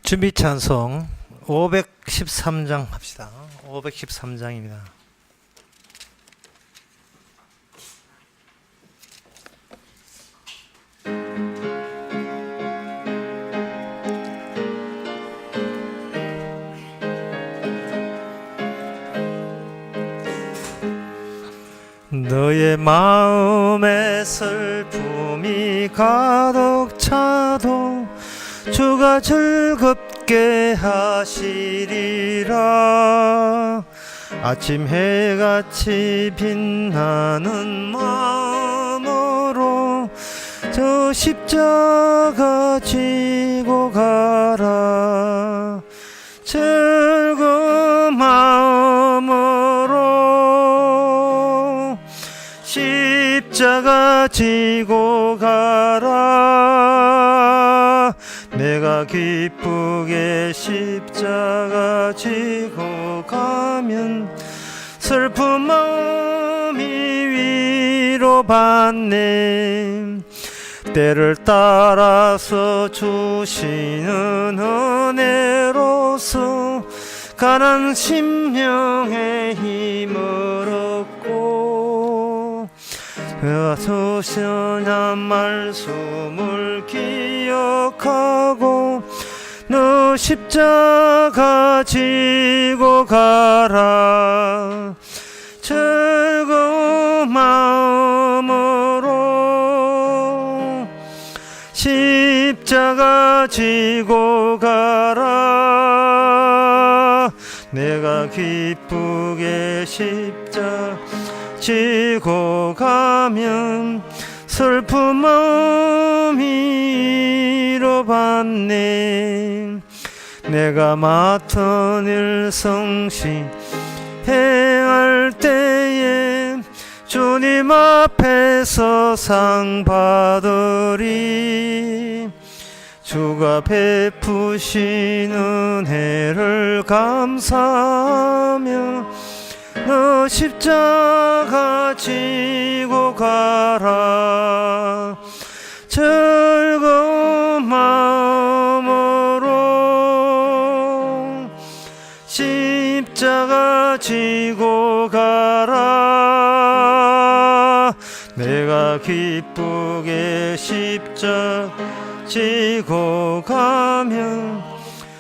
준비 찬송 513장 합시다. 513장입니다. 너의 마음에 슬픔이 가득 차도 주가 즐겁게 하시리라. 아침 해같이 빛나는 마음으로 저 십자가 지고 가라. 즐거운 마음으로 십자가 지고 가라. 내가 기쁘게 십자가 지고 가면 슬픈 마음이 위로받네. 때를 따라서 주시는 은혜로서 가난 심령의 힘을 얻고 그가 주시는 말씀을 기억하고 너 십자가 지고 가라. 즐거운 마음으로 십자가 지고 가라. 내가 기쁘게 십자가 지고 가면 슬픈 마음이 위로받네. 내가 맡은 일 성실히 행할 때에 주님 앞에서 상 받으리. 주가 베푸신 은혜를 감사하며 너 십자가 지고 가라. 즐거운 마음으로 십자가 지고 가라. 내가 기쁘게 십자가 지고 가면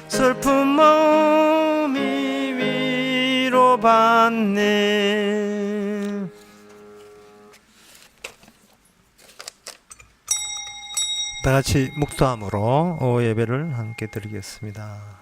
슬픈 마음이 위로받네. 다같이 묵도함으로 예배를 함께 드리겠습니다.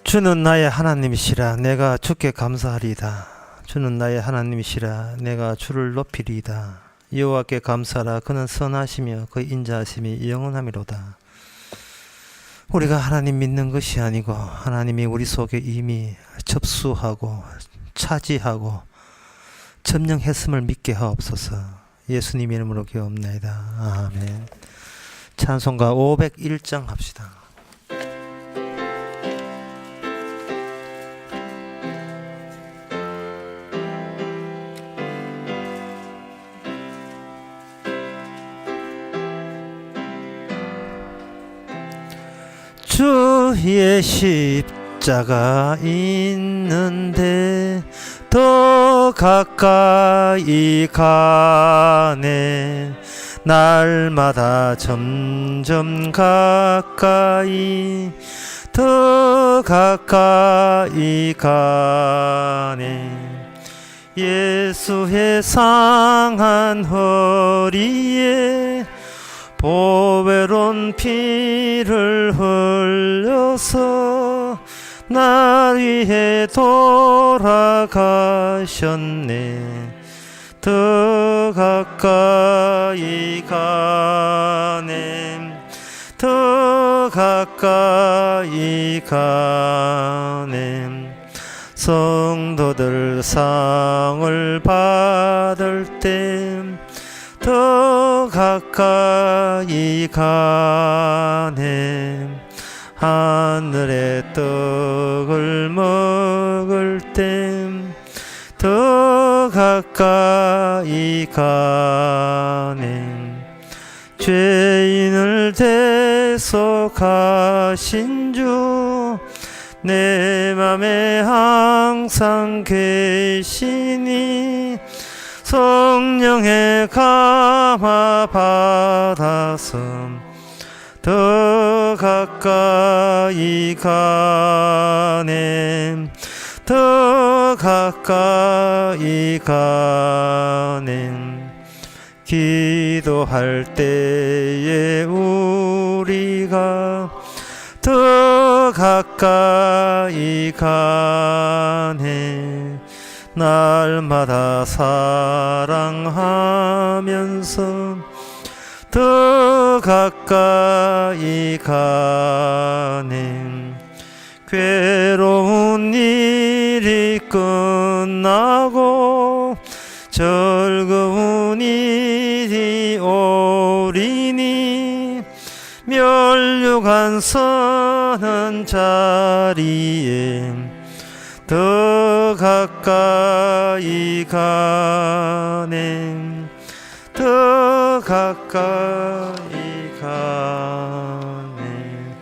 주는 나의 하나님이시라 내가 주께 감사하리이다. 주는 나의 하나님이시라 내가 주를 높이리이다. 여호와께 감사하라. 그는 선하시며 그 인자하심이 영원하미로다. 우리가 하나님 믿는 것이 아니고 하나님이 우리 속에 이미 접수하고 차지하고 점령했음을 믿게 하옵소서. 예수님 이름으로 기도옵나이다. 아멘. 찬송가 501장 합시다. 주의 십자가 있는데 더 가까이 가네. 날마다 점점 가까이 더 가까이 가네. 예수의 상한 허리에 보배로 온 피를 흘려서 날 위해 돌아가셨네. 더 가까이 가네. 더 가까이 가네. 성도들 상을 받을 때 더 가까이 가네. 하늘의 떡을 먹을 때 더 가까이 가네. 죄인을 대속하신 주 내 맘에 항상 계시니 성령의 감화 받아서 더 가까이 가네. 더 가까이 가네. 기도할 때에 우리가 더 가까이 가네. 날마다 사랑하면서 더 가까이 가네. 괴로운 일이 끝나고 즐거운 일이 오리니 멸류관 서는 자리에 더 가까이 가네. 더 가까이 가네.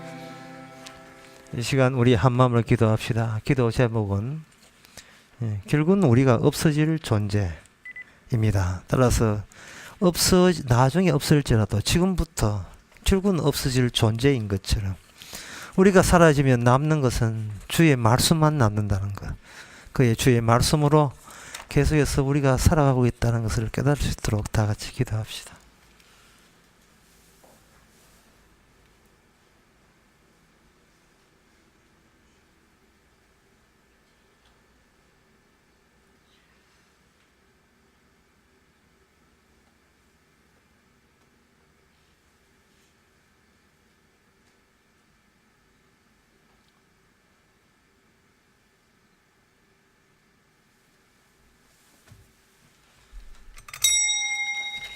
이 시간 우리 한마음으로 기도합시다. 기도 제목은 결국은 우리가 없어질 존재입니다. 따라서 나중에 없을지라도 지금부터 결국은 없어질 존재인 것처럼 우리가 사라지면 남는 것은 주의 말씀만 남는다는 것. 그의 주의 말씀으로 계속해서 우리가 살아가고 있다는 것을 깨달을 수 있도록 다 같이 기도합시다.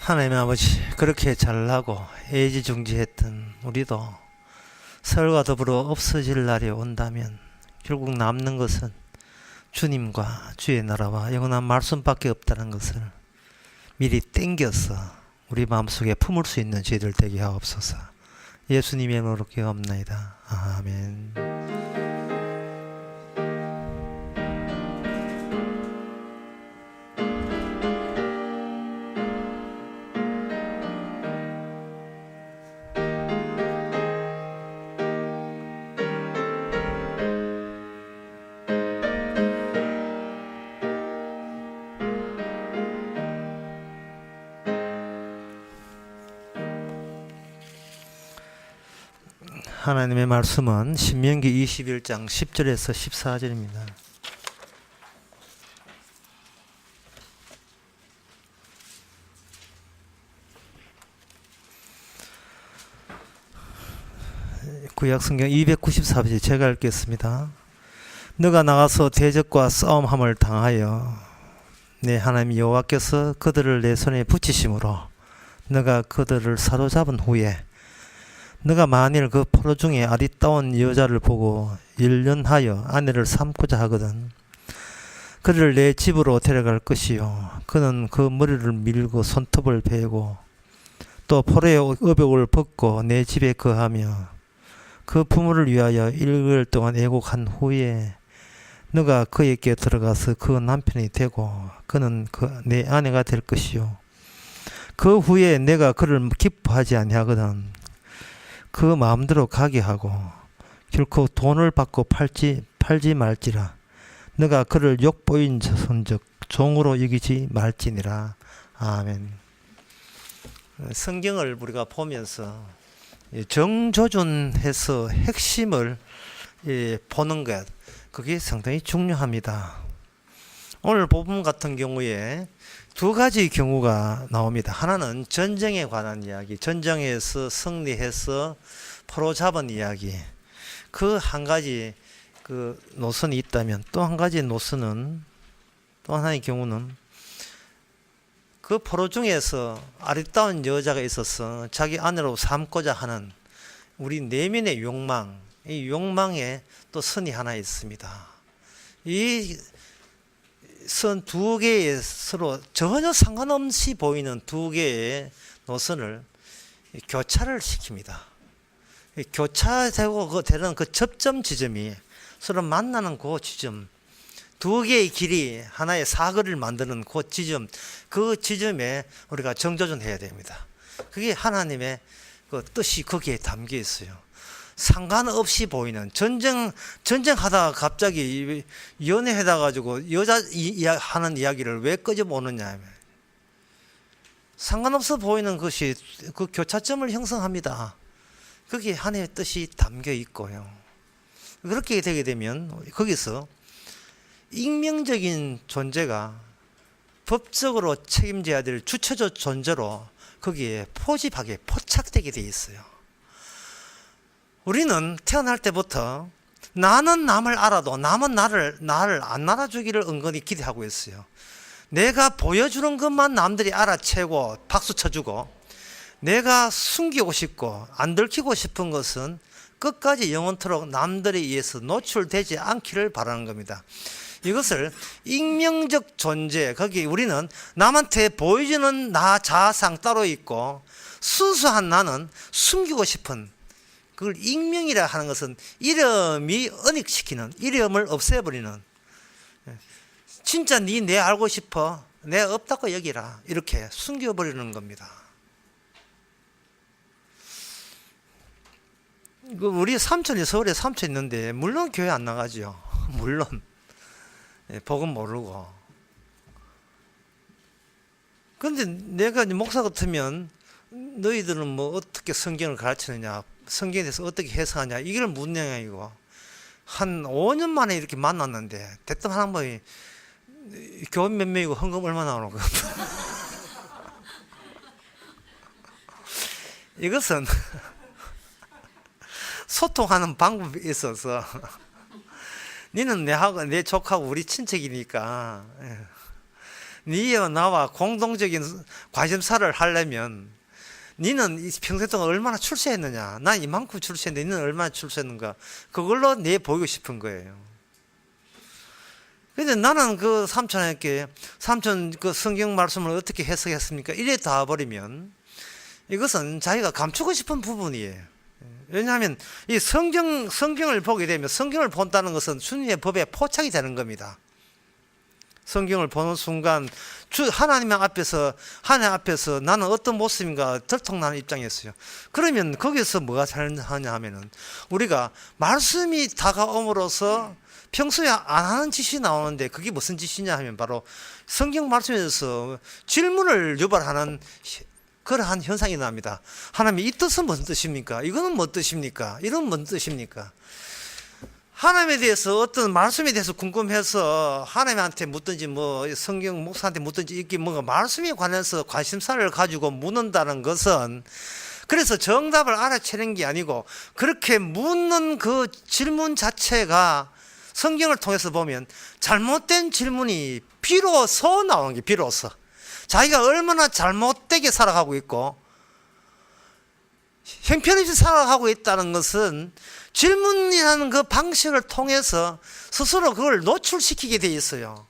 하나님의 아버지, 그렇게 잘나고 애지중지했던 우리도 세월과 더불어 없어질 날이 온다면 결국 남는 것은 주님과 주의 나라와 영원한 말씀밖에 없다는 것을 미리 땡겨서 우리 마음속에 품을 수 있는 저희들 되게 하옵소서. 예수님의 이름으로 기도합나이다. 아멘. 하나님의 말씀은 신명기 21장 10절에서 14절입니다. 구약성경 294페이지 제가 읽겠습니다. 너가 나가서 대적과 싸움함을 당하여 내 하나님 여호와께서 그들을 내 손에 붙이심으로 너가 그들을 사로잡은 후에 너가 만일 그 포로 중에 아리따운 여자를 보고 일련하여 아내를 삼고자 하거든 그를 내 집으로 데려갈 것이요 그는 그 머리를 밀고 손톱을 베고 또 포로의 의복을 벗고 내 집에 거하며 그 부모를 위하여 1개월 동안 애곡한 후에 너가 그에게 들어가서 그 남편이 되고 그는 내 아내가 될 것이요 그 후에 내가 그를 기뻐하지 아니하거든 그 마음대로 가게 하고 결코 돈을 받고 팔지 말지라 너가 그를 욕보인 손적 종으로 여기지 말지니라. 아멘. 성경을 우리가 보면서 정조준해서 핵심을 보는 것, 그게 상당히 중요합니다. 오늘 본문 같은 경우에 두 가지 경우가 나옵니다. 하나는 전쟁에 관한 이야기, 전쟁에서 승리해서 포로 잡은 이야기. 그 한 가지 그 노선이 있다면, 또 한 가지 노선은, 또 하나의 경우는 그 포로 중에서 아리따운 여자가 있어서 자기 아내로 삼고자 하는 우리 내면의 욕망, 이 욕망에 또 선이 하나 있습니다. 이 선 두 개의 서로 전혀 상관없이 보이는 두 개의 노선을 교차를 시킵니다. 교차되고 되는 그 접점 지점이 서로 만나는 그 지점, 두 개의 길이 하나의 사거리를 만드는 그 지점, 그 지점에 우리가 정조준해야 됩니다. 그게 하나님의 그 뜻이 거기에 담겨 있어요. 상관없이 보이는, 전쟁하다가 갑자기 연애하다 가지고 여자 하는 이야기를 왜 끄집어오느냐. 상관없어 보이는 것이 그 교차점을 형성합니다. 거기에 하나님의 뜻이 담겨 있고요. 그렇게 되게 되면 거기서 익명적인 존재가 법적으로 책임져야 될 주체적 존재로 거기에 포집하게 포착되게 돼 있어요. 우리는 태어날 때부터 나는 남을 알아도 남은 나를 안 알아주기를 은근히 기대하고 있어요. 내가 보여주는 것만 남들이 알아채고 박수 쳐주고, 내가 숨기고 싶고 안 들키고 싶은 것은 끝까지 영원토록 남들에 의해서 노출되지 않기를 바라는 겁니다. 이것을 익명적 존재, 거기 우리는 남한테 보여주는 나 자아상 따로 있고, 순수한 나는 숨기고 싶은, 그걸 익명이라 하는 것은 이름이 은닉시키는, 이름을 없애버리는, 진짜 내 알고 싶어, 내 없다고 여기라, 이렇게 숨겨버리는 겁니다. 우리 삼촌이 서울에 삼촌 있는데 물론 교회 안 나가죠. 물론 복음 모르고. 그런데 내가 목사 같으면 너희들은 뭐 어떻게 성경을 가르치느냐, 성경에 대해서 어떻게 해석하냐, 이걸 묻는 이고, 한 5년 만에 이렇게 만났는데 대뜸 하나님이 교원 몇 명이고 헌금 얼마나 나오는 거. 이것은 소통하는 방법이 있어서, 니는 내하고 내 족하고 우리 친척이니까 니와 나와 공동적인 관심사를 하려면 니는 평생 동안 얼마나 출세했느냐, 난 이만큼 출세했는데 니는 얼마나 출세했는가, 그걸로 내 보이고 싶은 거예요. 근데 나는 그 삼촌에게, 삼촌 그 성경 말씀을 어떻게 해석했습니까? 이래 다 버리면 이것은 자기가 감추고 싶은 부분이에요. 왜냐하면 이 성경을 보게 되면, 성경을 본다는 것은 주님의 법에 포착이 되는 겁니다. 성경을 보는 순간 하나님 앞에서 나는 어떤 모습인가 들통나는 입장이었어요. 그러면 거기서 뭐가 잘하냐 하면은, 우리가 말씀이 다가옴으로써 평소에 안 하는 짓이 나오는데, 그게 무슨 짓이냐 하면 바로 성경 말씀에서 질문을 유발하는 그러한 현상이 납니다. 하나님, 이 뜻은 무슨 뜻입니까? 이거는 뭔 뜻입니까? 이건 뭔 뜻입니까? 하나님에 대해서, 어떤 말씀에 대해서 궁금해서 하나님한테 묻든지, 뭐 성경 목사한테 묻든지, 이게 뭔가 말씀에 관해서 관심사를 가지고 묻는다는 것은, 그래서 정답을 알아채는 게 아니고, 그렇게 묻는 그 질문 자체가 성경을 통해서 보면 잘못된 질문이 비로소 나오는 게, 비로소 자기가 얼마나 잘못되게 살아가고 있고 형편없이 살아가고 있다는 것은 질문이라는 그 방식을 통해서 스스로 그걸 노출시키게 돼 있어요.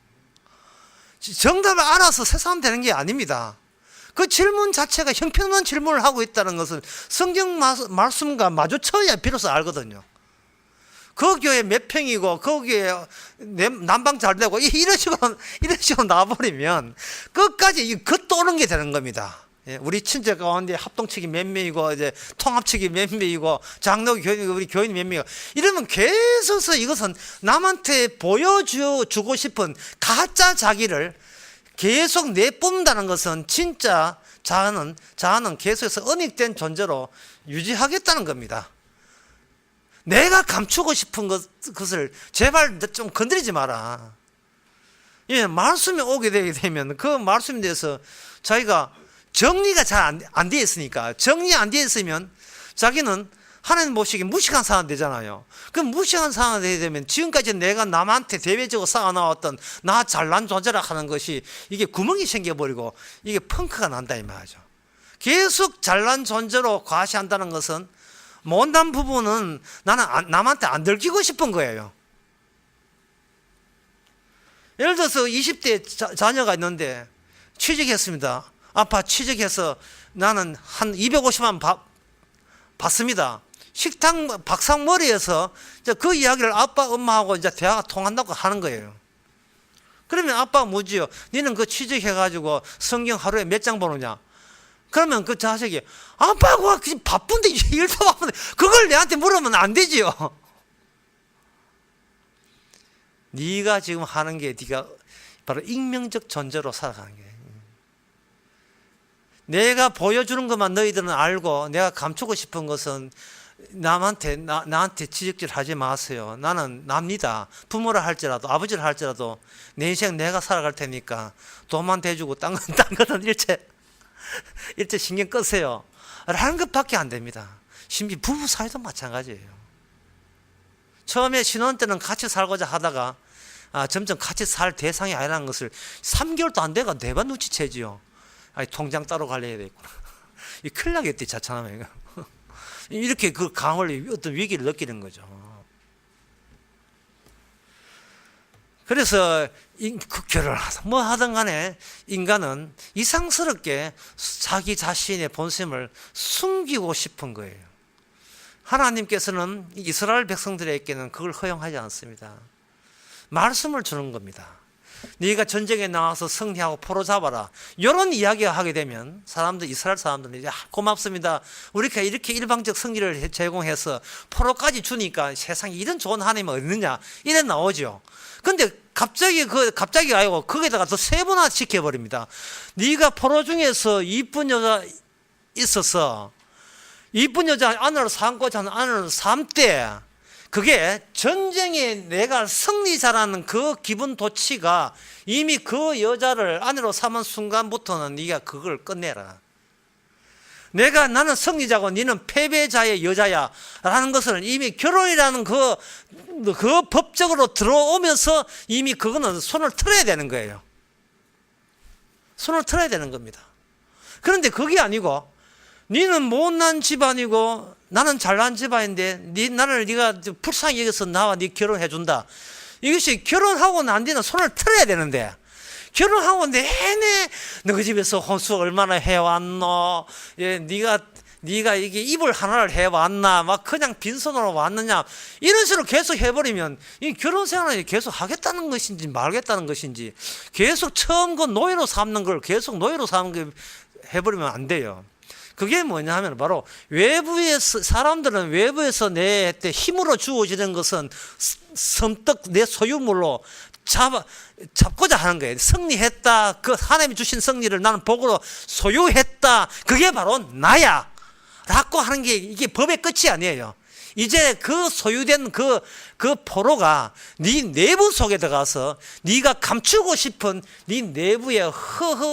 정답을 알아서 세상하면 되는 게 아닙니다. 그 질문 자체가 형편없는 질문을 하고 있다는 것은 성경 말씀과 마주쳐야 비로소 알거든요. 그 교회 몇 평이고 거기에 난방 잘 되고 이런 식으로 나와버리면 끝까지 겉도는 게 되는 겁니다. 우리 친척 가운데 합동측이 몇 명이고 이제 통합측이 몇 명이고 장로 교인, 우리 교인이 몇 명이고, 이러면 계속해서 이것은 남한테 보여주고 싶은 가짜 자기를 계속 내뿜는다는 것은 진짜 자아는 계속해서 언익된 존재로 유지하겠다는 겁니다. 내가 감추고 싶은 것을 제발 좀 건드리지 마라. 예, 말씀이 오게 되게 되면 그 말씀에 대해서 자기가 정리가 잘 안 되어 있으니까, 정리 안 되어 있으면 자기는 하나님 보시기에 무식한 사람 되잖아요. 그럼 무식한 사람이 되게 되면 지금까지 내가 남한테 대외적으로 쌓아나왔던 나 잘난 존재라 하는 것이 이게 구멍이 생겨버리고 이게 펑크가 난다 이 말이죠. 계속 잘난 존재로 과시한다는 것은 못난 부분은 나는 남한테 안 들키고 싶은 거예요. 예를 들어서 20대 자녀가 있는데 취직했습니다. 아빠 취직해서 나는 한 250만 받습니다. 식당 박상머리에서 그 이야기를 아빠 엄마하고 이제 대화가 통한다고 하는 거예요. 그러면 아빠가 묻지요. 너는 그 취직해가지고 성경 하루에 몇 장 보느냐? 그러면 그 자식이 아빠가 바쁜데 일도 바쁜데 그걸 내한테 물으면 안 되지요. 네가 지금 하는 게 네가 바로 익명적 존재로 살아가는 거예요. 내가 보여주는 것만 너희들은 알고 내가 감추고 싶은 것은 나한테 지적질 하지 마세요. 나는 납니다. 부모를 할지라도 아버지를 할지라도 내 인생 내가 살아갈 테니까 돈만 대주고 딴 것은 일체 신경 끄세요 라는 것밖에 안 됩니다. 심지어 부부 사이도 마찬가지예요. 처음에 신혼 때는 같이 살고자 하다가 점점 같이 살 대상이 아니라는 것을 3개월도 안 돼가 4번 눈치채지요. 통장 따로 관리해야 되겠구나. 이 큰일 나겠대, 자차나면. 이렇게 그 강을 어떤 위기를 느끼는 거죠. 그래서 그 결혼을 하든 뭐 하든 간에 인간은 이상스럽게 자기 자신의 본심을 숨기고 싶은 거예요. 하나님께서는 이스라엘 백성들에게는 그걸 허용하지 않습니다. 말씀을 주는 겁니다. 네가 전쟁에 나와서 승리하고 포로 잡아라. 이런 이야기가 하게 되면 이스라엘 사람들은 이제 고맙습니다. 우리가 이렇게 일방적 승리를 제공해서 포로까지 주니까 세상에 이런 좋은 하나님은 어딨느냐 이래 나오죠. 근데 갑자기 아니고 거기다가 또 3번나 시켜버립니다. 네가 포로 중에서 이쁜 여자 있어서 이쁜 여자 안으로 삼고자 하는 안으로 삼때 그게 전쟁에 내가 승리자라는 그 기분 도취가 이미 그 여자를 아내로 삼은 순간부터는 네가 그걸 끝내라. 나는 승리자고 너는 패배자의 여자야 라는 것을 이미 결혼이라는 그 법적으로 들어오면서 이미 그거는 손을 틀어야 되는 거예요. 손을 틀어야 되는 겁니다. 그런데 그게 아니고 너는 못난 집안이고 나는 잘난 집안인데 네가 불쌍히 여기서 나와 네 결혼해 준다. 이것이 결혼하고 난 뒤는 손을 틀어야 되는데 결혼하고 내내 너희 집에서 혼수 얼마나 해왔노? 예, 네가 이게 이불 하나를 해왔나? 막 그냥 빈손으로 왔느냐? 이런 식으로 계속 해버리면 이 결혼 생활을 계속 하겠다는 것인지 말겠다는 것인지 계속 처음 그 노예로 삼는 걸 계속 노예로 삼는 걸 해버리면 안 돼요. 그게 뭐냐 하면 바로 사람들은 외부에서 내 힘으로 주어지는 것은 선뜻 내 소유물로 잡고자 하는 거예요. 승리했다. 그 하나님이 주신 승리를 나는 복으로 소유했다. 그게 바로 나야. 라고 하는 게 이게 법의 끝이 아니에요. 이제 그 소유된 그 포로가 네 내부 속에 들어가서 네가 감추고 싶은 네 내부의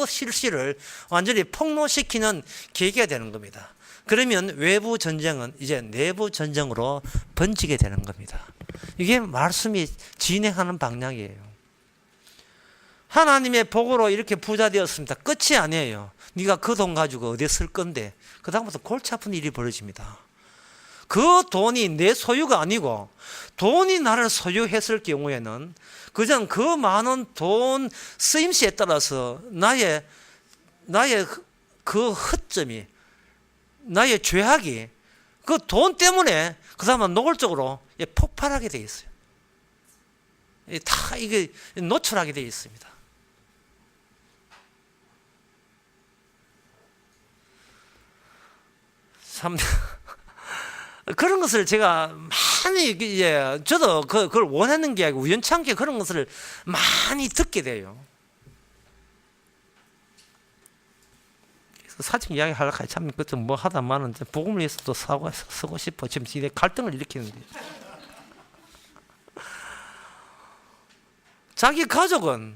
실실을 완전히 폭로시키는 계기가 되는 겁니다. 그러면 외부 전쟁은 이제 내부 전쟁으로 번지게 되는 겁니다. 이게 말씀이 진행하는 방향이에요. 하나님의 복으로 이렇게 부자 되었습니다. 끝이 아니에요. 네가 그 돈 가지고 어디에 쓸 건데 그 다음부터 골치 아픈 일이 벌어집니다. 그 돈이 내 소유가 아니고 돈이 나를 소유했을 경우에는 그냥 그 많은 돈 쓰임새에 따라서 나의 그 허점이 나의 죄악이 그 돈 때문에 그 다음은 노골적으로 폭발하게 되어 있어요. 다 이게 노출하게 되어 있습니다. 참 그런 것을 제가 많이 저도 그걸 원하는 게 아니고 우연찮게 그런 것을 많이 듣게 돼요. 사직 이야기 하려고 하지 참 그때 뭐 하다 마는 복음을 위해서 또 쓰고 싶어. 지금 이게 갈등을 일으키는데. 자기 가족은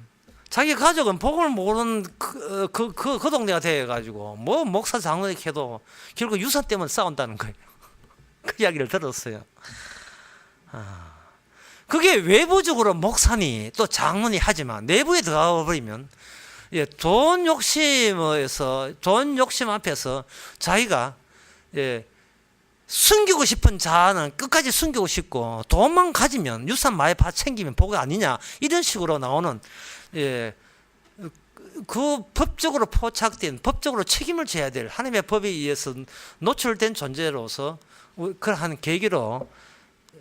복음을 모르는 그 동네가 돼가지고 뭐 목사 장로에 해도 결국 유산 때문에 싸운다는 거예요. 그 이야기를 들었어요. 그게 외부적으로 목사니 또 장로니 하지만 내부에 들어가 버리면 돈 욕심 앞에서 자기가 숨기고 싶은 자는 끝까지 숨기고 싶고 돈만 가지면 유산 많이 챙기면 복이 아니냐 이런 식으로 나오는 그 법적으로 포착된 법적으로 책임을 져야 될 하나님의 법에 의해서 노출된 존재로서 그러한 계기로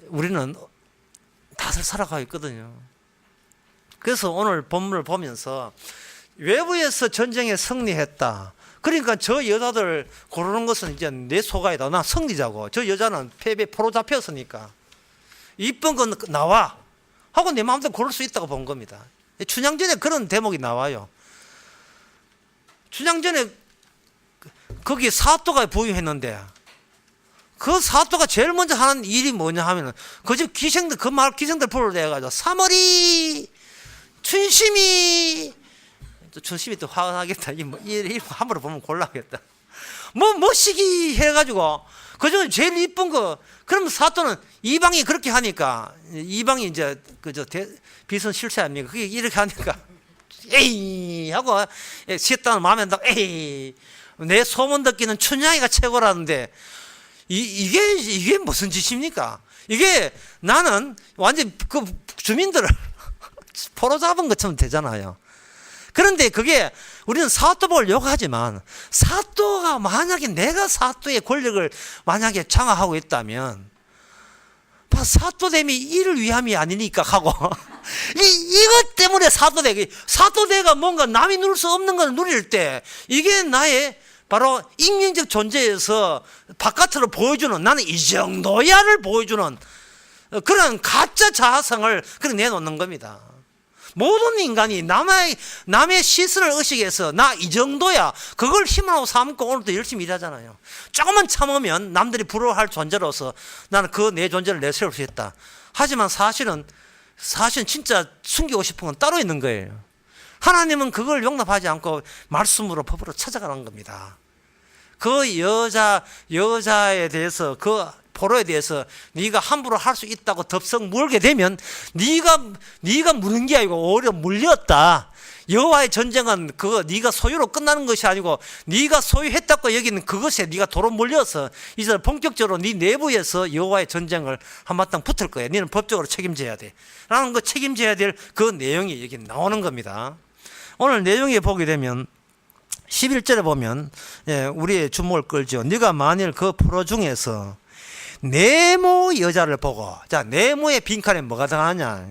우리는 다들 살아가고 있거든요. 그래서 오늘 본문을 보면서 외부에서 전쟁에 승리했다. 그러니까 저 여자들 고르는 것은 이제 내 소가이다. 나 승리자고. 저 여자는 패배 포로 잡혔으니까 이쁜 건 나와 하고 내 마음대로 고를 수 있다고 본 겁니다. 춘향전에 그런 대목이 나와요. 춘향전에 거기 사또가 부임했는데 그 사또가 제일 먼저 하는 일이 뭐냐 하면은 그 기생들 그 마을 기생들 불러내가지고 사머리 춘심이 또 화가 나겠다. 이 함부로 보면 곤란하겠다. 뭐시기 해가지고 그중에 제일 이쁜 거. 그러면 사또는 이방이 그렇게 하니까 이방이 이제 비선 실세 아닙니까? 그게 이렇게 하니까 에이 하고 시었다는 마음에 든다고 에이 내 소문 듣기는 춘향이가 최고라는데 이게 무슨 짓입니까? 이게 나는 완전 그 주민들을 포로 잡은 것처럼 되잖아요. 그런데 그게 우리는 사또복을 욕하지만 사또가 만약에 내가 사또의 권력을 만약에 장악하고 있다면 사또됨이 이를 위함이 아니니까 하고 이것 때문에 사또대가 뭔가 남이 누릴 수 없는 걸 누릴 때 이게 나의 바로 익명적 존재에서 바깥으로 보여주는 나는 이 정도야를 보여주는 그런 가짜 자아성을 내놓는 겁니다. 모든 인간이 남의 시선을 의식해서 나 이 정도야 그걸 힘으로 삼고 오늘도 열심히 일하잖아요. 조금만 참으면 남들이 부러워할 존재로서 나는 그 내 존재를 내세울 수 있다. 하지만 사실은 진짜 숨기고 싶은 건 따로 있는 거예요. 하나님은 그걸 용납하지 않고 말씀으로 법으로 찾아가는 겁니다. 그 여자에 대해서 그 포로에 대해서 네가 함부로 할 수 있다고 덥석 물게 되면 네가 무는 게 아니고 오히려 물렸다. 여호와의 전쟁은 그거 네가 소유로 끝나는 것이 아니고 네가 소유했다고 여기는 그것에 네가 도로 물려서 이제 본격적으로 네 내부에서 여호와의 전쟁을 한바탕 붙을 거야. 너는 법적으로 책임져야 돼. 라는 거 책임져야 될 그 내용이 여기 나오는 겁니다. 오늘 내용에 보게 되면 11절에 보면 우리의 주목을 끌죠. 네가 만일 그 포로 중에서 네모 여자를 보고, 자, 네모의 빈칸에 뭐가 들어가냐?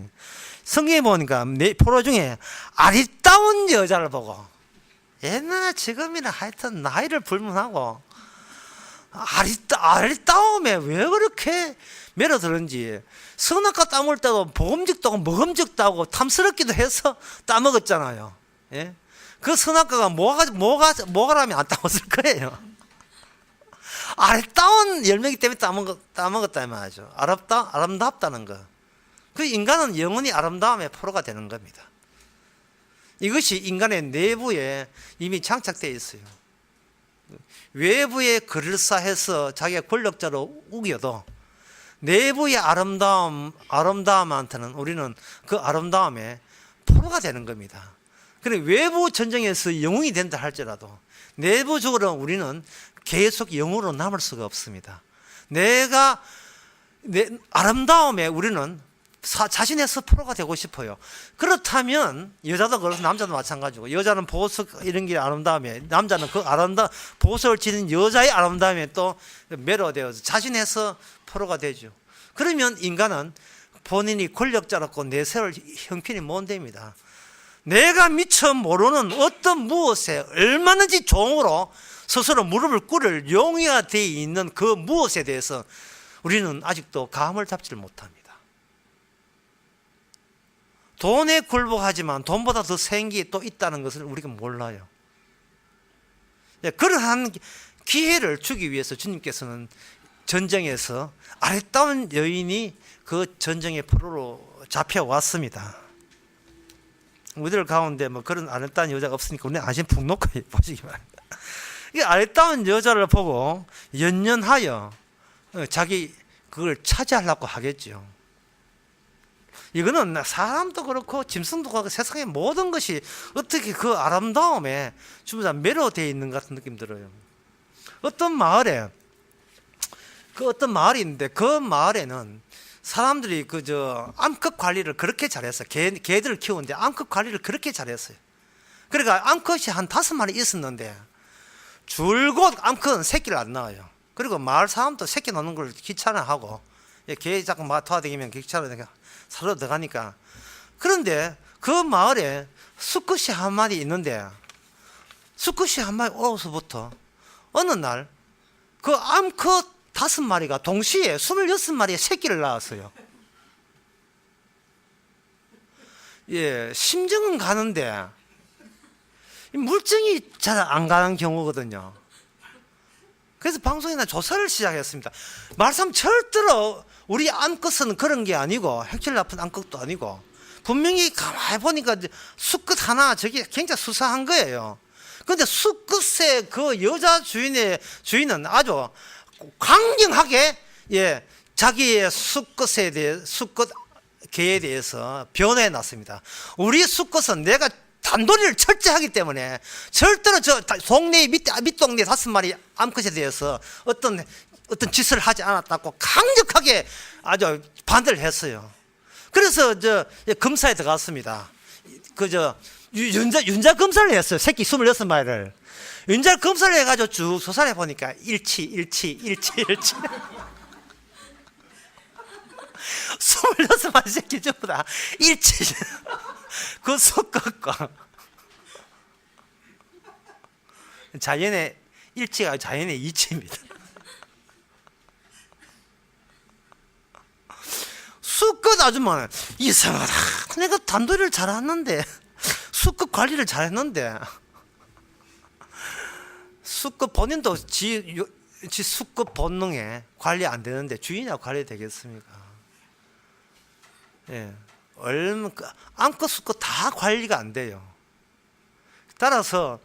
성경에 보니까 포로 중에 아리따운 여자를 보고, 옛날 지금이나 하여튼 나이를 불문하고, 아리따움에 왜 그렇게 매료들은지, 선악과 따먹을 때도 보금직도 하고 먹음직도 하고 탐스럽기도 해서 따먹었잖아요. 예? 그 선악과가 뭐가라면 안 따먹었을 거예요. 아름다운 열매기 때문에 따먹었다 말이죠. 아름답다는 거. 그 인간은 영원히 아름다움의 포로가 되는 겁니다. 이것이 인간의 내부에 이미 장착되어 있어요. 외부에 그럴싸해서 자기가 권력자로 우겨도 내부의 아름다움한테는 우리는 그 아름다움의 포로가 되는 겁니다. 그래 외부 전쟁에서 영웅이 된다 할지라도 내부적으로 우리는 계속 영으로 남을 수가 없습니다. 내 아름다움에 우리는 자신의 스포로가 되고 싶어요. 그렇다면 여자도 그렇고 남자도 마찬가지고 여자는 보석 이런 게 아름다움에 남자는 그 보석을 지닌 여자의 아름다움에 또 매료되어서 자신의 스포로가 되죠. 그러면 인간은 본인이 권력자롭고 내세울 형편이 못 됩니다. 내가 미처 모르는 어떤 무엇에 얼마든지 종으로 스스로 무릎을 꿇을 용의가 되어 있는 그 무엇에 대해서 우리는 아직도 감을 잡지를 못합니다. 돈에 굴복하지만 돈보다 더 센 게 또 있다는 것을 우리가 몰라요. 그러한 기회를 주기 위해서 주님께서는 전쟁에서 아름다운 여인이 그 전쟁의 포로로 잡혀왔습니다. 우리들 가운데 뭐 그런 아름다운 여자가 없으니까 우리는 안심 푹 놓고 보시기 바랍니다. 이 아름다운 여자를 보고 연연하여 자기 그걸 차지하려고 하겠죠. 이거는 사람도 그렇고 짐승도 그렇고 세상의 모든 것이 어떻게 그 아름다움에 전부 다 매료되어 있는 것 같은 느낌 들어요. 어떤 마을에 어떤 마을이 있는데 그 마을에는 사람들이 암컷 관리를 그렇게 잘했어요. 개들을 키우는데 암컷 관리를 그렇게 잘했어요. 그러니까 암컷이 한 5마리 있었는데 줄곧 암컷은 새끼를 안 낳아요. 그리고 마을 사람도 새끼 낳는 걸 귀찮아하고 개 자꾸 도와다니면 귀찮아니까 사러 들어가니까. 그런데 그 마을에 수컷이 한 마리 있는데 수컷이 한 마리 오서부터 어느 날 그 암컷 5마리가 동시에 26마리의 새끼를 낳았어요. 심증은 가는데 물증이 잘 안 가는 경우거든요. 그래서 방송이나 조사를 시작했습니다. 말씀 절대로 우리 암컷은 그런 게 아니고 획질 나쁜 암컷도 아니고 분명히 가만히 보니까 수컷 하나 저기 굉장히 수사한 거예요. 그런데 수컷의 그 여자 주인은 아주 강경하게 자기의 수컷 개에 대해서 변호해 놨습니다. 우리 수컷은 내가 단도리를 철저하기 때문에 절대로 저 동네 밑동네 5마리 암컷에 대해서 어떤 짓을 하지 않았다고 강력하게 아주 반대를 했어요. 그래서 검사에 들어갔습니다. 윤자 검사를 했어요. 새끼 26마리를. 윤자 검사를 해가지고 쭉 조사를 해보니까 일치. 26마리 새끼 전부 다 일치. 그 수컷과 자연의 일치가 자연의 이치입니다. 수컷 아줌마는 이상하다. 내가 단도리를 잘했는데 수컷 관리를 잘했는데 수컷 본인도 지 수컷 본능에 관리 안 되는데 주인이나 관리 되겠습니까? 암컷 수컷 다 관리가 안 돼요. 따라서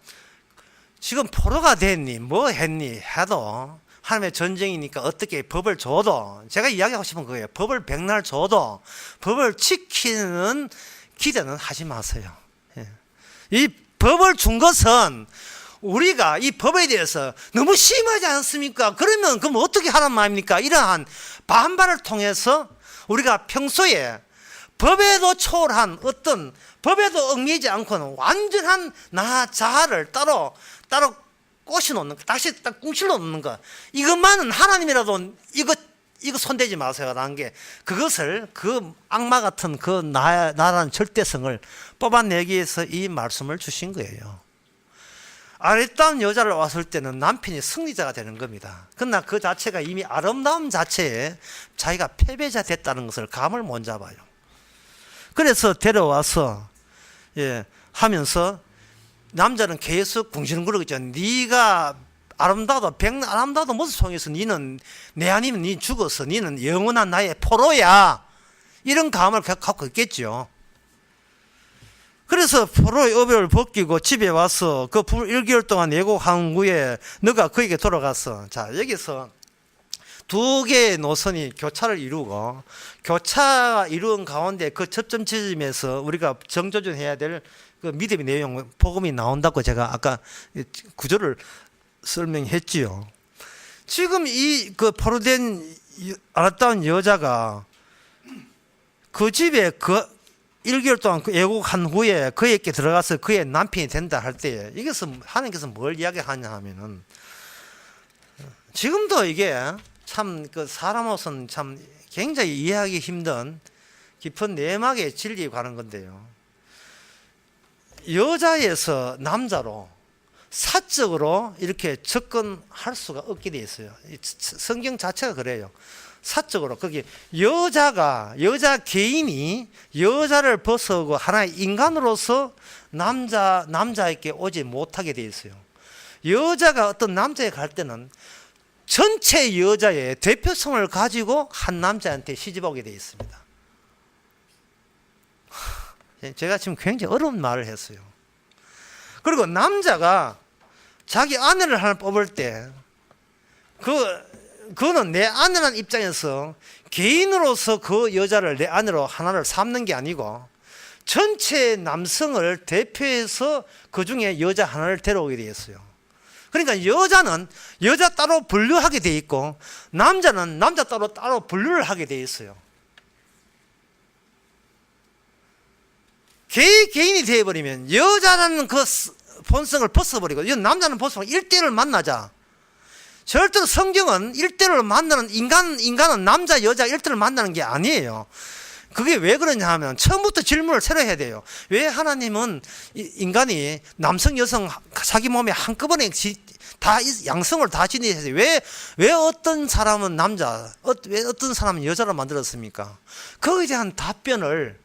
지금 포로가 됐니 뭐 했니 해도 하나님의 전쟁이니까 어떻게 법을 줘도 제가 이야기하고 싶은 거예요. 법을 백날 줘도 법을 지키는 기대는 하지 마세요. 이 법을 준 것은 우리가 이 법에 대해서 너무 심하지 않습니까? 그러면 그럼 어떻게 하란 말입니까? 이러한 반발을 통해서 우리가 평소에 법에도 초월한 어떤 법에도 얽매이지 않고는 완전한 나 자아를 따로 꼬셔놓는 거, 다시 딱 꿍실러 놓는 거. 이것만은 하나님이라도 이거 손대지 마세요라는 게 그것을 그 악마 같은 그 나라는 절대성을 뽑아내기 위해서 이 말씀을 주신 거예요. 아름다운 여자를 왔을 때는 남편이 승리자가 되는 겁니다. 그러나 그 자체가 이미 아름다움 자체에 자기가 패배자 됐다는 것을 감을 못 잡아요. 그래서 데려와서 하면서 남자는 계속 궁시렁거리겠죠. 네가 아름다워도 백날 아름다워도 무슨 소용있어. 니는 내 아니면 니 죽었어. 니는 영원한 나의 포로야. 이런 감을 갖고 있겠죠. 그래서 포로의 어배를 벗기고 집에 와서 그 1개월 동안 예고한 후에 너가 그에게 돌아갔어. 자, 여기서 두 개의 노선이 교차를 이루고 교차 이루은 가운데 그 접점 지점에서 우리가 정조준해야 될 그 믿음의 내용, 복음이 나온다고 제가 아까 구조를 설명했지요. 지금 이 그 포로된 아름다운 여자가 그 집에 그 1개월 동안 애국한 후에 그에게 들어가서 그의 남편이 된다 할 때 이것은 하나님께서 뭘 이야기하냐 하면은 지금도 이게 참 그 사람으로서는 참 굉장히 이해하기 힘든 깊은 내막의 진리에 관한 건데요. 여자에서 남자로 사적으로 이렇게 접근할 수가 없게 돼 있어요. 성경 자체가 그래요. 사적으로 거기 여자 개인이 여자를 벗어고 하나의 인간으로서 남자에게 오지 못하게 돼 있어요. 여자가 어떤 남자에 갈 때는 전체 여자의 대표성을 가지고 한 남자한테 시집 오게 되어 있습니다. 제가 지금 굉장히 어려운 말을 했어요. 그리고 남자가 자기 아내를 하나 뽑을 때 그거는 내 아내라는 입장에서 개인으로서 그 여자를 내 아내로 하나를 삼는 게 아니고 전체 남성을 대표해서 그 중에 여자 하나를 데려오게 되었어요. 그러니까 여자는 여자 따로 분류하게 돼 있고 남자는 남자 따로 분류를 하게 돼 있어요. 개인이 되어버리면 여자라는 그 본성을 벗어버리고 남자는 벗어버리고 1대1을 만나자. 절대로 성경은 1대1을 만나는 인간은 남자 여자 1대1을 만나는 게 아니에요. 그게 왜 그러냐 하면 처음부터 질문을 새로 해야 돼요. 왜 하나님은 인간이 남성 여성 자기 몸에 한꺼번에 다 양성을 다 지니셔서 왜 어떤 사람은 남자 왜 어떤 사람은 여자로 만들었습니까? 거기에 대한 답변을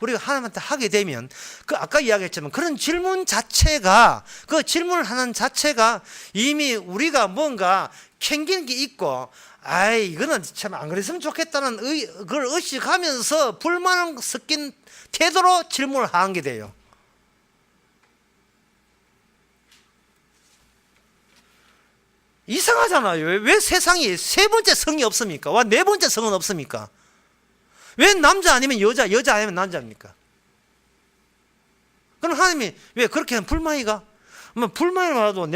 우리가 하나님한테 하게 되면 그 아까 이야기했지만 그런 질문 자체가 그 질문을 하는 자체가 이미 우리가 뭔가 캥기는 게 있고 이거는 참 안 그랬으면 좋겠다는 그걸 의식하면서 불만을 섞인 태도로 질문을 하는 게 돼요. 이상하잖아요. 왜 세상에 세 번째 성이 없습니까? 와, 네 번째 성은 없습니까? 왜 남자 아니면 여자 아니면 남자입니까? 그럼 하나님이 왜 그렇게 하면 불만이가? 불만이 와도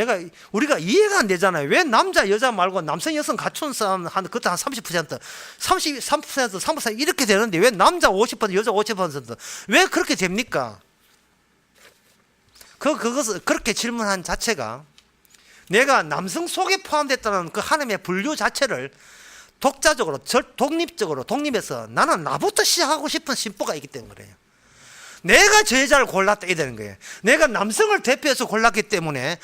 우리가 이해가 안 되잖아요. 왜 남자 여자 말고 남성 여성 갖춘 사람 그것도 한 30%, 33% 이렇게 되는데 왜 남자 50% 여자 50% 왜 그렇게 됩니까? 그것을 그렇게 질문한 자체가 내가 남성 속에 포함됐다는 그 하나님의 분류 자체를 독자적으로 독립해서 나는 나부터 시작하고 싶은 심보가 있기 때문에 내가 저 여자를 골랐다 이렇게 되는 거예요. 내가 남성을 대표해서 골랐기 때문에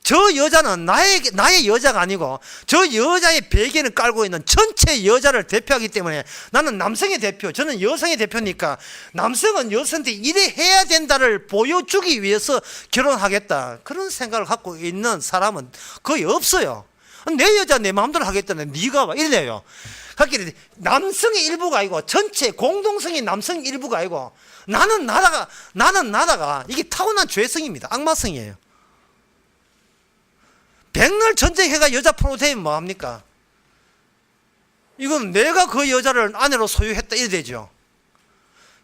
저 여자는 나의 여자가 아니고 저 여자의 베개를 깔고 있는 전체 여자를 대표하기 때문에 나는 남성의 대표, 저는 여성의 대표니까 남성은 여성한테 이래 해야 된다를 보여주기 위해서 결혼하겠다 그런 생각을 갖고 있는 사람은 거의 없어요. 내 여자 내 마음대로 하겠다는 네가 봐 이래요. 그러니까 남성의 일부가 아니고 전체 공동성이 남성 일부가 아니고 나는 나다가 이게 타고난 죄성입니다. 악마성이에요. 백날 전쟁해가 여자 포로 되면 뭐합니까? 이건 내가 그 여자를 아내로 소유했다 이래 되죠.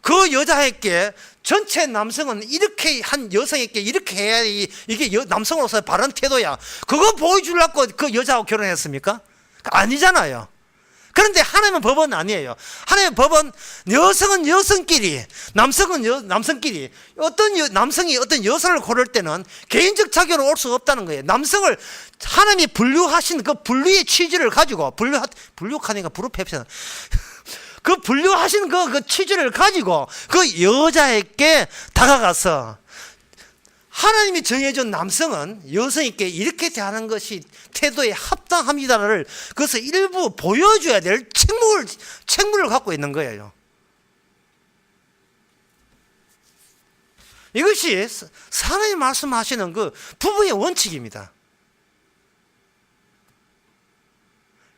그 여자에게 전체 남성은 이렇게 한 여성에게 이렇게 해야 이게 남성으로서의 바른 태도야. 그거 보여주려고 그 여자하고 결혼했습니까? 아니잖아요. 그런데 하나님의 법은 아니에요. 하나님의 법은 여성은 여성끼리, 남성은 남성끼리, 남성이 어떤 여성을 고를 때는 개인적 자격으로 올 수가 없다는 거예요. 남성을 하나님이 분류하신 그 분류의 취지를 가지고, 분류하니까 부르페프잖아. 그 분류하신 그 취지를 가지고 그 여자에게 다가가서 하나님이 정해준 남성은 여성에게 이렇게 대하는 것이 태도에 합당합니다를 그것을 일부 보여줘야 될 책무를 갖고 있는 거예요. 이것이 하나님 말씀하시는 그 부부의 원칙입니다.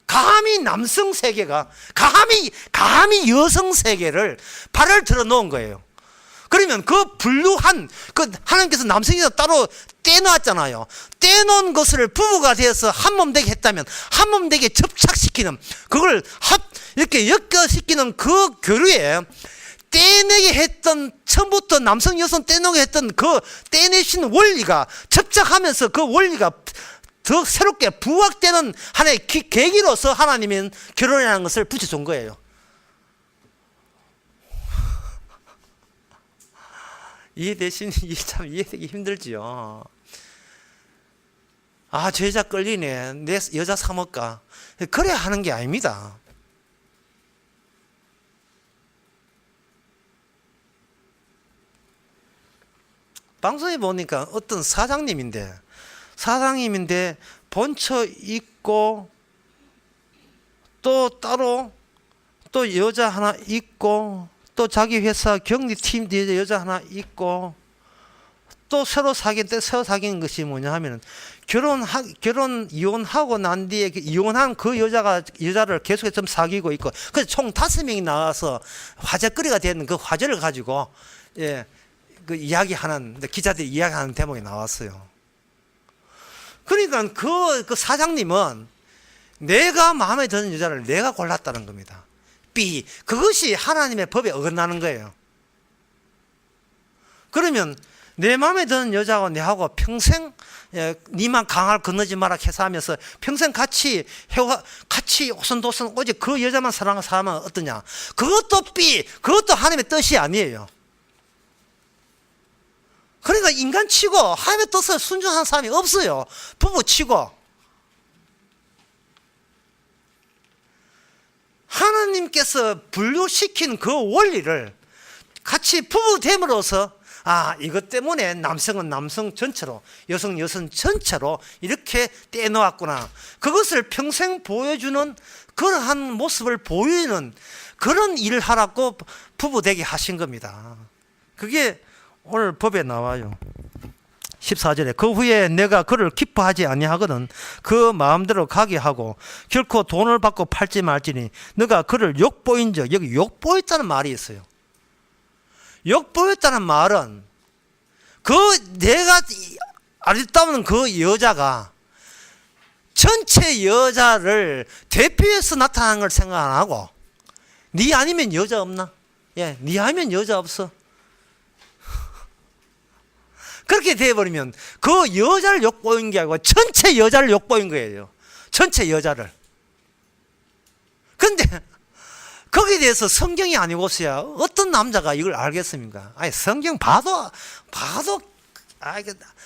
감히 남성 세계가 감히 여성 세계를 발을 들어 놓은 거예요. 그러면 그 분류한 그 하나님께서 남성에서 따로 떼놓았잖아요. 떼놓은 것을 부부가 되어서 한 몸 되게 했다면 한 몸 되게 접착시키는 그걸 이렇게 엮여시키는 그 교류에 떼내게 했던 처음부터 남성 여성 떼내게 했던 그 떼내신 원리가 접착하면서 그 원리가 더 새롭게 부각되는 하나의 계기로서 하나님은 결혼이라는 것을 붙여준 거예요. 참 이해되기 힘들지요. 저 여자 끌리네. 내 여자 사먹까. 그래야 하는 게 아닙니다. 방송에 보니까 어떤 사장님인데 본처 있고 또 따로 또 여자 하나 있고 또 자기 회사 격리팀 뒤에 여자 하나 있고 또 새로 사귄 것이 뭐냐 하면은 이혼하고 난 뒤에 이혼한 그 여자를 계속해서 좀 사귀고 있고, 그래서 총 5명이 나와서 화제거리가 되는 그 화제를 가지고, 예, 그 기자들이 이야기하는 대목이 나왔어요. 그러니까 그 사장님은 내가 마음에 드는 여자를 내가 골랐다는 겁니다. 그것이 하나님의 법에 어긋나는 거예요. 그러면 내 마음에 드는 여자하고 내하고 평생, 니만 강을 건너지 마라 해서 하면서 평생 같이 오손도손 오직 그 여자만 사랑하는 사람은 어떠냐? 그것도 하나님의 뜻이 아니에요. 그러니까 인간치고 하나님의 뜻을 순종하는 사람이 없어요. 부부치고. 하나님께서 분류시킨 그 원리를 같이 부부됨으로써, 이것 때문에 남성은 남성 전체로, 여성은 여성 전체로 이렇게 떼놓았구나. 그것을 평생 보여주는 그러한 모습을 보이는 그런 일을 하라고 부부되게 하신 겁니다. 그게 오늘 법에 나와요. 14절에 그 후에 내가 그를 기뻐하지 아니하거든 그 마음대로 가게 하고 결코 돈을 받고 팔지 말지니 너가 그를 욕보인즉, 여기 욕보였다는 말이 있어요. 욕보였다는 말은 내가 아리따운 그 여자가 전체 여자를 대표해서 나타나는 걸 생각 안 하고, 네 아니면 여자 없나? 예, 네 아니면 여자 없어. 그렇게 되어버리면 그 여자를 욕보인 게 아니고 전체 여자를 욕보인 거예요. 전체 여자를. 근데 거기에 대해서 성경이 아니고서야 어떤 남자가 이걸 알겠습니까? 성경 봐도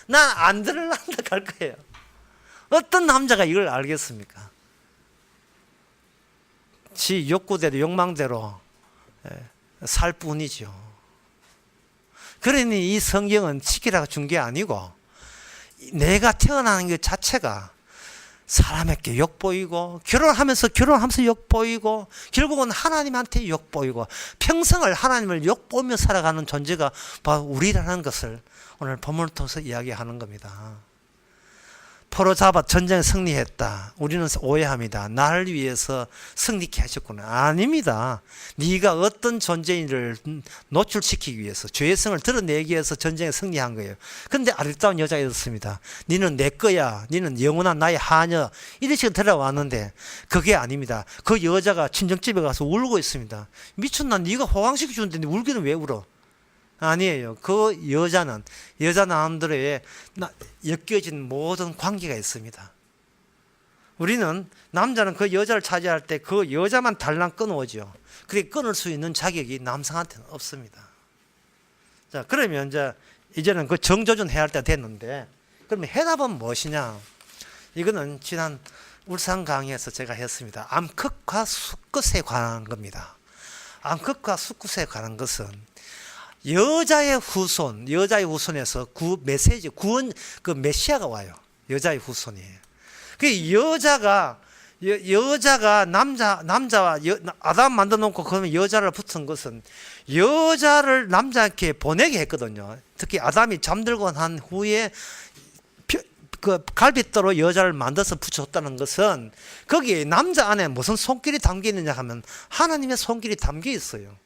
난 안 들으려고 할 거예요. 어떤 남자가 이걸 알겠습니까? 지 욕구대로 욕망대로 살 뿐이죠. 그러니 이 성경은 지키라고 준 게 아니고, 내가 태어나는 것 자체가 사람에게 욕보이고, 결혼하면서 욕보이고, 결국은 하나님한테 욕보이고, 평생을 하나님을 욕보며 살아가는 존재가 바로 우리라는 것을 오늘 본문을 통해서 이야기하는 겁니다. 포로 잡아 전쟁에 승리했다. 우리는 오해합니다. 나를 위해서 승리케 하셨구나. 아닙니다. 네가 어떤 존재인을 노출시키기 위해서, 죄성을 드러내기 위해서 전쟁에 승리한 거예요. 그런데 아리따운 여자가 있었습니다. 너는 내 거야. 너는 영원한 나의 하녀. 이런 식으로 들어왔는데 그게 아닙니다. 그 여자가 친정집에 가서 울고 있습니다. 미쳤나? 네가 호강시켜 주는데 울기는 왜 울어? 아니에요. 그 여자 남들의 엮여진 모든 관계가 있습니다. 우리는, 남자는 그 여자를 차지할 때 그 여자만 달랑 끊어오죠. 그렇게 끊을 수 있는 자격이 남성한테는 없습니다. 자, 그러면 이제는 그 정조준 해야 할 때가 됐는데, 그러면 해답은 무엇이냐? 이거는 지난 울산 강의에서 제가 했습니다. 암컷과 수컷에 관한 겁니다. 암컷과 수컷에 관한 것은 여자의 후손에서 그 메시아가 와요. 여자의 후손이에요. 그 여자가 남자와 아담 만들어 놓고 그러면 여자를 붙은 것은 여자를 남자에게 보내게 했거든요. 특히 아담이 잠들고 난 후에 그 갈빗대로 여자를 만들어서 붙였다는 것은 거기에 남자 안에 무슨 손길이 담겨 있느냐 하면 하나님의 손길이 담겨 있어요.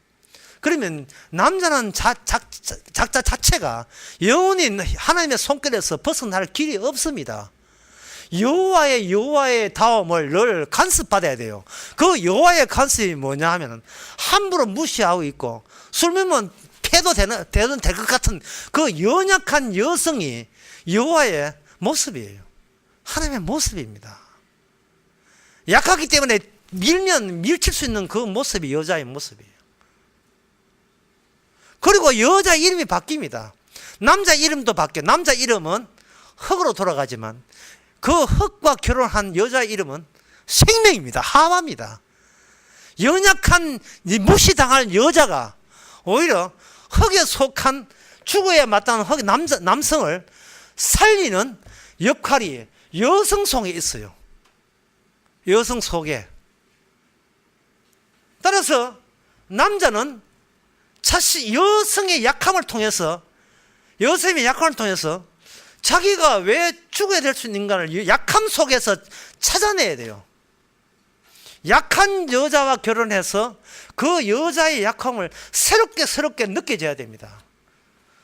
그러면 남자는 작자 자체가 영원히 하나님의 손길에서 벗어날 길이 없습니다. 여호와의 다음을 늘 간섭받아야 돼요. 그 여호와의 간섭이 뭐냐 하면 함부로 무시하고 있고, 술 먹으면 패도 될 것 같은 그 연약한 여성이 여호와의 모습이에요. 하나님의 모습입니다. 약하기 때문에 밀칠 수 있는 그 모습이 여자의 모습이에요. 그리고 여자 이름이 바뀝니다. 남자 이름도 바뀌어요. 남자 이름은 흙으로 돌아가지만 그 흙과 결혼한 여자 이름은 생명입니다. 하와입니다. 연약한 무시당할 여자가 오히려 흙에 속한 죽어야 마땅한 남성을 살리는 역할이 여성 속에 있어요. 여성 속에. 따라서 남자는 여성의 약함을 통해서 요셉의 약함을 통해서 자기가 왜 죽어야 될 수 있는가를 약함 속에서 찾아내야 돼요. 약한 여자와 결혼해서 그 여자의 약함을 새롭게 느껴져야 됩니다.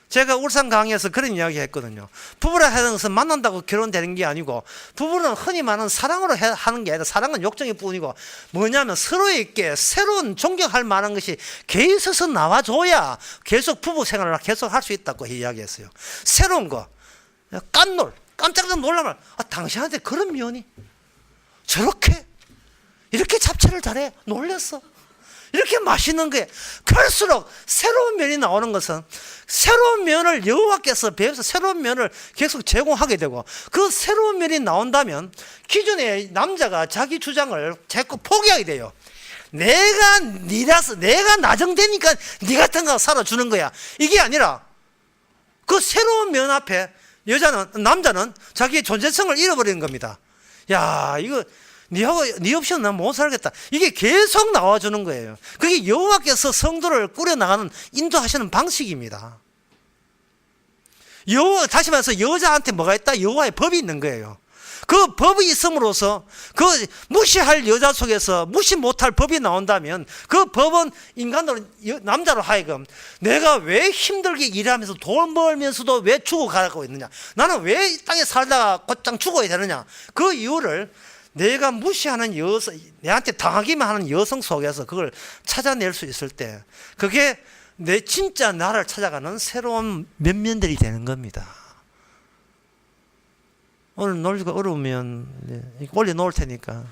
제가 울산 강의에서 그런 이야기 했거든요. 부부라 하는 것은 만난다고 결혼되는 게 아니고, 부부는 흔히 말하는 사랑으로 하는 게 아니라, 사랑은 욕정일 뿐이고, 뭐냐면 서로에게 새로운 존경할 만한 것이 계속해서 나와줘야 계속 부부 생활을 계속 할 수 있다고 이야기했어요. 새로운 거, 깜짝 놀라면, 당신한테 그런 면이 저렇게 이렇게 잡채를 잘해? 놀랬어. 이렇게 맛있는 게, 클수록 새로운 면이 나오는 것은 새로운 면을 여호와께서 배워서 새로운 면을 계속 제공하게 되고, 그 새로운 면이 나온다면 기존의 남자가 자기 주장을 자꾸 포기하게 돼요. 내가 니라서, 내가 나정되니까 니 같은 거 살아주는 거야. 이게 아니라 그 새로운 면 앞에 남자는 자기의 존재성을 잃어버리는 겁니다. 야, 이거 니 없이는 난 못 살겠다. 이게 계속 나와주는 거예요. 그게 여호와께서 성도를 꾸려나가는 인도하시는 방식입니다. 다시 말해서 여자한테 뭐가 있다? 여호와의 법이 있는 거예요. 그 법이 있음으로써 그 무시할 여자 속에서 무시 못할 법이 나온다면, 그 법은 남자로 하여금 내가 왜 힘들게 일하면서 돈 벌면서도 왜 죽어가고 있느냐, 나는 왜 이 땅에 살다가 곧장 죽어야 되느냐, 그 이유를 내가 무시하는 여성, 내한테 당하기만 하는 여성 속에서 그걸 찾아낼 수 있을 때, 그게 내 진짜 나를 찾아가는 새로운 면면들이 되는 겁니다. 오늘 놀기가 어려우면 올려놓을 테니까,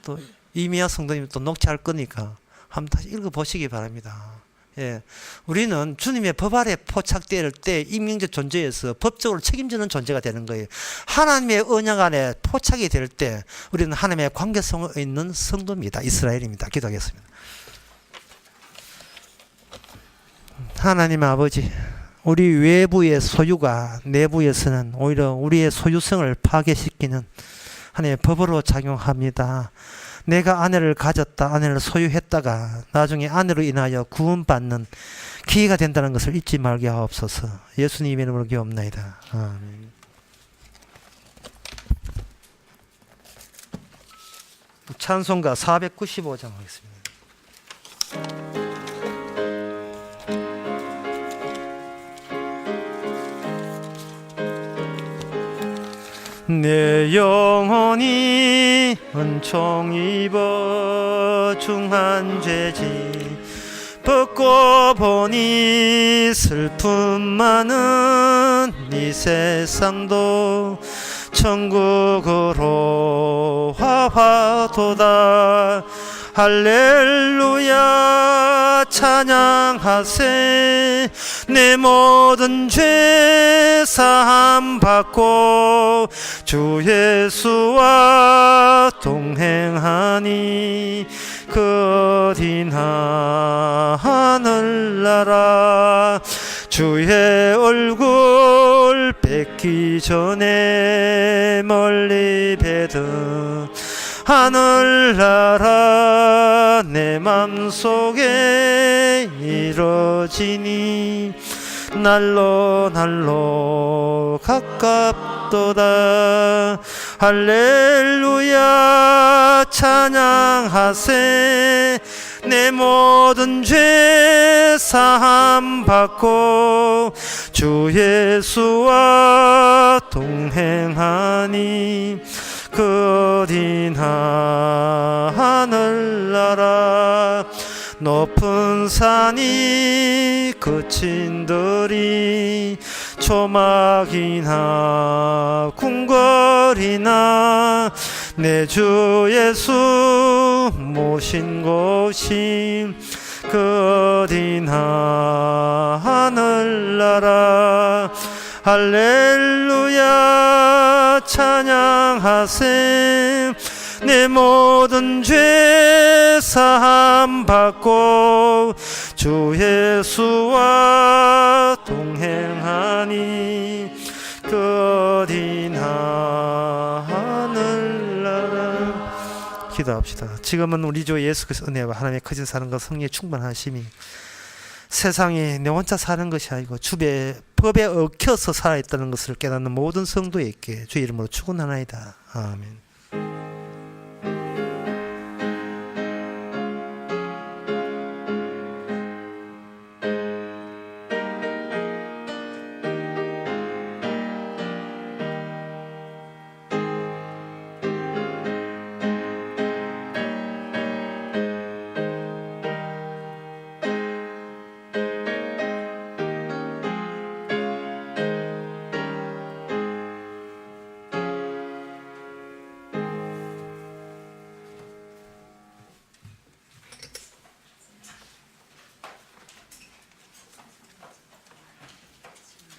또 이미아 성도님 또 녹취할 거니까 한번 다시 읽어보시기 바랍니다. 예, 우리는 주님의 법 아래 포착될 때 임명적 존재에서 법적으로 책임지는 존재가 되는 거예요. 하나님의 언약 안에 포착이 될 때 우리는 하나님의 관계성에 있는 성도입니다. 이스라엘입니다. 기도하겠습니다. 하나님 아버지, 우리 외부의 소유가 내부에서는 오히려 우리의 소유성을 파괴시키는 하나님의 법으로 작용합니다. 내가 아내를 가졌다, 아내를 소유했다가 나중에 아내로 인하여 구원받는 기회가 된다는 것을 잊지 말게 하옵소서. 예수님 이름으로 기도합나이다. 아멘. 찬송가 495장 하겠습니다. 내 영혼이 은총 입어 중한 죄지 벗고 보니 슬픔 많은 이 세상도 천국으로 화화도다. 할렐루야 찬양하세. 내 모든 죄 사함 받고 주 예수와 동행하니 그 어디나 하늘나라. 주의 얼굴 뵙기 전에 멀리 뵈던 하늘나라 내 맘속에 이루어지니 날로 가깝도다. 할렐루야 찬양하세. 내 모든 죄 사함 받고 주 예수와 동행하니 그 어디나 하늘나라. 높은 산이 그친들이 초막이나 궁궐이나 내 주 예수 모신 곳이 그 어디나 하늘나라. 할렐루야 찬양하세. 내 모든 죄 사함 받고 주 예수와 동행하니 그 어디나 하늘나라. 기도합시다. 지금은 우리 주 예수 그리스도의 은혜와 하나님의 크신 사랑과 성령의 충만하심이 세상에 내 혼자 사는 것이 아니고 주의 법에 얽혀서 살아있다는 것을 깨닫는 모든 성도에게 주의 이름으로 축원하나이다. 아멘.